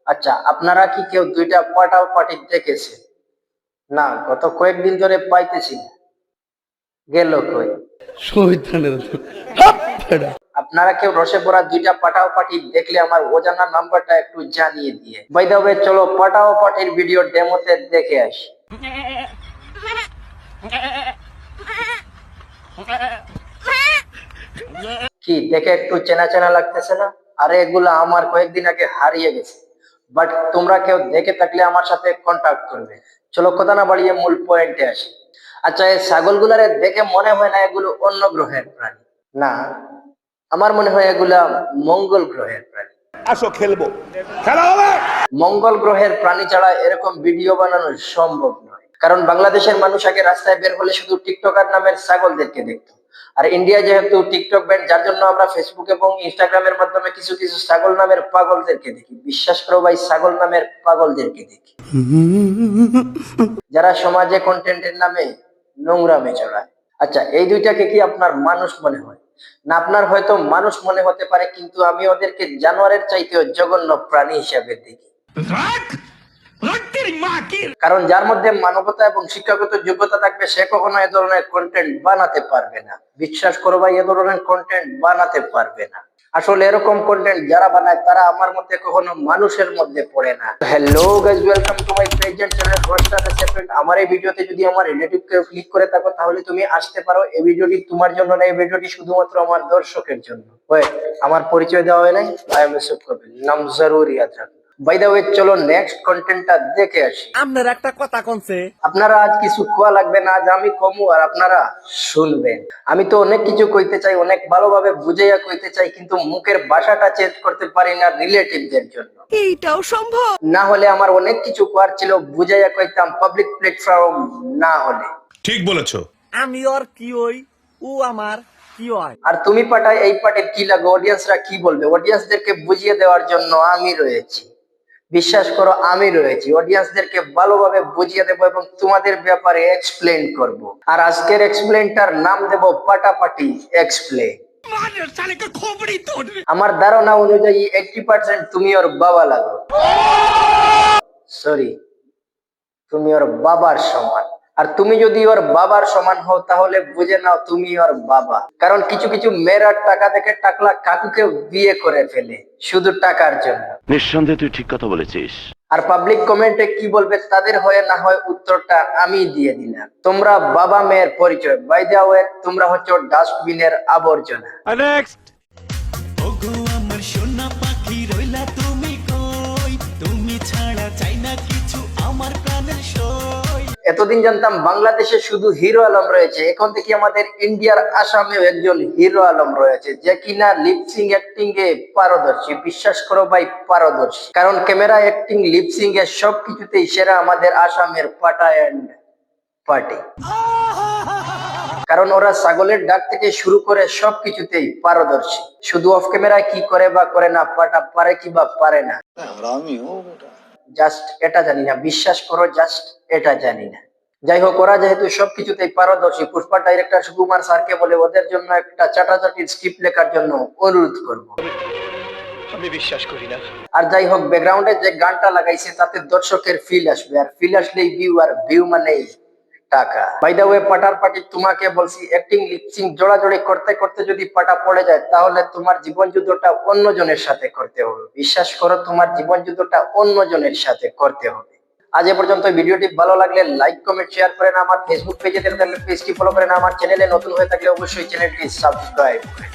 আচ্ছা, আপনারা কি কেউ দুইটা পাঠাও পার্টি দেখেছে? না, গত কয়েকদিন ধরে পাইতেছি না। গেল কই? শয়তানের আপনারা কেউ রসে পড়া দুইটা পাঠাও পার্টি দেখলে আমার অজানা নাম্বারটা একটু জানিয়ে দিয়ে। বাই দ্য ওয়ে, চলো পাঠাও পার্টির ভিডিও ডেমোতে দেখে আসি। কি দেখে একটু চেনা চেনা লাগতেছে না? আরে এগুলা আমার কয়েকদিন আগে হারিয়ে গেছে। বাট তোমরা কেউ দেখে থাকলে আমার সাথে কন্টাক্ট করবে। চলো কথা না বাড়িয়ে মূল পয়েন্টে আসি। আচ্ছা, এই ছাগলগুলারে দেখে মনে হয় না এগুলো অন্য গ্রহের প্রাণী? না, আমার মনে হয় এগুলা মঙ্গল গ্রহের প্রাণী। আসো খেলবো, খেলা হবে। মঙ্গল গ্রহের প্রাণী ছাড়া এরকম ভিডিও বানানো সম্ভব নয়, কারণ বাংলাদেশের মানুষ আগে রাস্তায় বের হলে শুধু টিকটকার নামের ছাগলদেরকে দেখতো। আর ইন্ডিয়া যেহেতু টিকটক ব্যান্ড, যার জন্য আমরা ফেসবুক এবং ইনস্টাগ্রামের মাধ্যমে কিছু কিছু ছাগল নামের পাগলদেরকে দেখি। বিশ্বাস করো ভাই, ছাগল নামের পাগলদেরকে দেখি, যারা সমাজে কন্টেন্টের নামে নোংরামে চড়ায়। আচ্ছা, এই দুইটাকে কি আপনার মানুষ মনে হয়? না, আপনার হয়তো মানুষ মনে হতে পারে, কিন্তু আমি ওদেরকে জানোয়ারের চাইতেও জঘন্য প্রাণী হিসেবে দেখি। কারণ যার মধ্যে মানবতা এবং শিক্ষাগত যোগ্যতা থাকবে, সে কখনো এ ধরনের কন্টেন্ট বানাতে পারবে না। বিশ্বাস করো ভাই, এ ধরনের কন্টেন্ট বানাতে পারবে না। আসলে এরকম কন্টেন্ট যারা বানায় তারা আমার মধ্যে কখনো মানুষের মধ্যে পড়ে না। Hello guys, welcome to my present channel roster separate. আমার এই ভিডিওতে যদি আমার রিলেটিভ কেউ ক্লিক করে থাকো, তাহলে তুমি আসতে পারো। এই ভিডিওটি তোমার জন্য না, এই ভিডিওটি শুধুমাত্র আমার দর্শকের জন্য। ওয়েট, আমার পরিচয় দেওয়া হয় নাই। আই এম ইউসুফ কবির, নাম জরুর ইয়াদ রাখো। বাই দ্য ওয়ে, চলো নেক্সট কন্টেন্টটা দেখে আসি। আপনার একটা কথা কনছে, আপনারা আজ কিছু খোয়া লাগবে না, আজ আমি কমু আর আপনারা শুনবেন। আমি তো অনেক কিছু কইতে চাই, অনেক ভালোভাবে বুঝাইয়া কইতে চাই, কিন্তু মুখের ভাষাটা চেঞ্জ করতে পারি না রিলেটিভদের জন্য। এইটাও সম্ভব? না হলে আমার অনেক কিছু করার ছিল, বুঝাইয়া কইতাম পাবলিক প্ল্যাটফর্ম না হলে। ঠিক বলেছো। আমি ওর কি হই, ও আমার কি হয়। আর তুমি পাঠায় এই পার্টির কি লাগে, অডিয়েন্সরা কি বলবে? অডিয়েন্সদেরকে বুঝিয়ে দেওয়ার জন্য আমি রয়েছি। বিশ্বাস করো, আমি রয়েছি। অডিয়েন্সদেরকে ভালোভাবে বুঝিয়ে দেবো এবং তোমাদের ব্যাপারে এক্সপ্লেইন করব। আর আজকের এক্সপ্লেইনটার নাম দেব পাটাপাটি এক্সপ্লেইন। আমার ধারণা অনুযায়ী 80% তুমি ওর বাবা লাগো। সরি, তুমি ওর বাবার সমান। আর তুমি যদি ওর বাবার সমান হও, তাহলে বুঝে নাও তুমি ওর বাবা। কারণ কিছু কিছু মেয়েরা টাকা দেখে টাকলা কাকুকে বিয়ে করে ফেলে শুধু টাকার জন্য। নিঃসন্দেহে তুই ঠিক কথা বলেছিস। আর পাবলিক কমেন্টে কি বলবে তাদের হয়ে না হয় উত্তরটা আমি দিয়ে দিলাম। তোমরা বাবা মেয়ের পরিচয়। বাই দ্য ওয়ে, তোমরা হচ্ছে ডাস্টবিনের আবর্জনা। নেক্সট। ওগো আমার সোনা পাখি রইলা তুমি কই, তুমি ছাড়া চাই না কিছু আমার প্রাণের সই। এতদিন জানতাম বাংলাদেশে শুধু হিরো আলম রয়েছে, এখন থেকে আমাদের ইন্ডিয়ার আসামেও একজন হিরো আলম রয়েছে, যে কিনা লিপসিং অ্যাক্টিং এ পারদর্শী। বিশ্বাস করো ভাই, পারদর্শী। কারণ ক্যামেরা অ্যাক্টিং, লিপসিং এর সবকিছুতেই সেরা আমাদের আসামের পাটা এন্ড পার্টি। কারণ ওরা ছাগলের ডাক থেকে শুরু করে সবকিছুতেই পারদর্শী। শুধু অফ ক্যামেরায় কি করে বা করে না, পাটা পারে কি বা পারে না, জাস্ট এটা জানি না। বিশ্বাস করো, জাস্ট এটা জানি না। যাই হোক, ওরা যেহেতু সবকিছুতেই পারদর্শী, পুষ্পা ডাইরেক্টর সুকুমার স্যারকে বলে ওদের জন্য একটা চাটাচাটির স্ক্রিপ্ট লেখার জন্য অনুরোধ করব। আমি বিশ্বাস করি না। আর যাই হোক, ব্যাকগ্রাউন্ডে যে গানটা লাগাইছে তাতে দর্শকের ফিল আসবে, আর ফিল আসলেই ভিউ, আর ভিউ মানেই টাকা। বাই দ্য ওয়ে, পাটার পার্টি তোমাকে বলছি, অ্যাক্টিং লিপসিং জোড়াজোড়ি করতে করতে যদি পাটা পড়ে যায়, তাহলে তোমার জীবন যুদ্ধটা অন্যজনের সাথে করতে হবে। বিশ্বাস করো, তোমার জীবন যুদ্ধটা অন্যজনের সাথে করতে হবে। আজ এ পর্যন্ত। ভিডিওটি ভালো লাগলে লাইক কমেন্ট শেয়ার করেন। আমার ফেসবুক পেজে দেখলে পেজটি ফলো করেন। আমার চ্যানেলে নতুন হয়ে থাকলে অবশ্যই চ্যানেলটি সাবস্ক্রাইব করেন।